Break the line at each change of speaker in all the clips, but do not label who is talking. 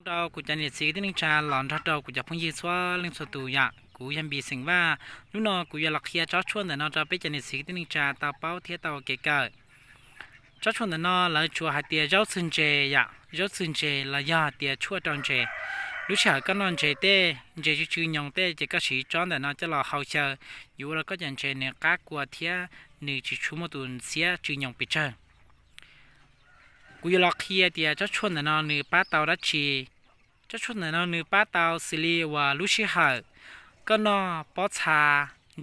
เรากูจะเนี่ยสิ่งที่นึงชาหลอนทัดเรากูจะพุ่งยืดสว่าเรื่องสตูอยากกูยังบีสิ่งว่าลูกน้องกูอยากหลักเฮียจ้าชวนแต่นอจะไปจะเนี่ยสิ่งที่นึงชาตาเป้าเทียตาเกะเกะจ้าชวนแต่นอแล้วชัวหาเตียเจ้าซึนเจอยากเจ้าซึนเจแล้วยาเตียชัวจอนเจลูกชายก็นอนเจเต้เจชื่อยองเต้เจก็สีจอนแต่นอจะรอเขาเชออยู่แล้วก็ยังเจเนี่ยก้ากลัวเทียนี่จิชูมาตุนเสียชื่อยองปิเชอกูอยากหลักเฮียเตียจ้าชวนแต่นอนี่ป้าเตาดัชชีเจ้าชนในนนึป้าเตาสิลีว่าลุชิฮะก็นอปอชา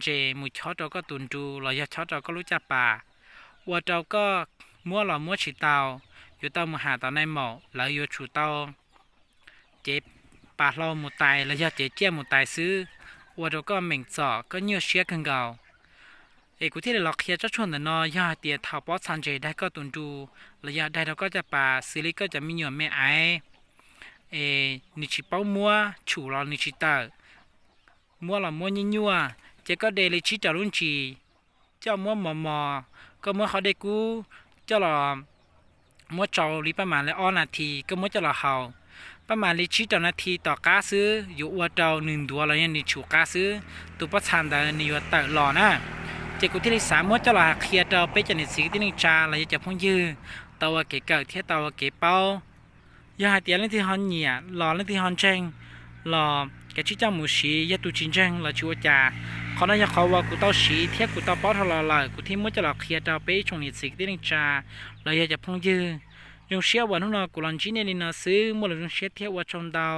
เจมุชอจก็ตุนจูเราอยากชอจก็รู้จักป่าว่าเจ้าก็มัวหล่อมัวฉีเตาอยู่เตามือหาเตาในหมอแล้วอยู่ชูเตาเจ็บป่าเราหมูตายแล้วอยากเจ๊เจี๊ยหมูตายซื้อว่าเจ้าก็เหม่งจ่อก็เนื้อเชี่ยกันเก่าเอกกูที่ได้หลอกเฮียเจ้าชนแต่นอยาเตียเท่าปอชันเจได้ก็ตุนจูระยะได้เราก็จะป่าสิลีก็จะมีเหยื่อแม่ไอนิชิเป้ามัวฉูเรานิชิตามัวเรามัวยิ่งยัวเจ๊ก็เดลิชิจารุนชีเจ้ามัวมอก็มัวเขาได้กูเจ้าเรามัวจอลิประมาณและอ้อนาทีก็มัวเจ้าเราเฮาประมาณลิชิจานาทีต่อกาซื้ออยู่อวดเราหนึ่งตัวเราเนี่ยนิชูกาซื้อตัวประชานแต่นิวตะหล่อนะเจ๊กูที่ได้สามมัวเจ้าเราเคลียร์เราไปจะนิสิที่นึงชาเราจะพุ่งยื้อตัวเก๋เกิดเทียตัวเก๋เป้ายาเตียนที่ฮอนเนี่ยหล่อเล่นที่ฮอนเจงหล่อแกชื่อเจ้าหมูชียาตูจินเจงหล่อชัวจ่าเขาน่าจะเขาว่ากูเต้าชีเทียกูเต้าป้อทลอเลยกูที่มุ่งจะหลอกเคลียร์เจ้าไปชงนิสิกที่นึงจ่าเราอยากจะพงยืนยงเชี่ยววันนู้นกูลองจีเนลินาซื้อมั่วเลยยงเชี่ยเทียว่าชมดาว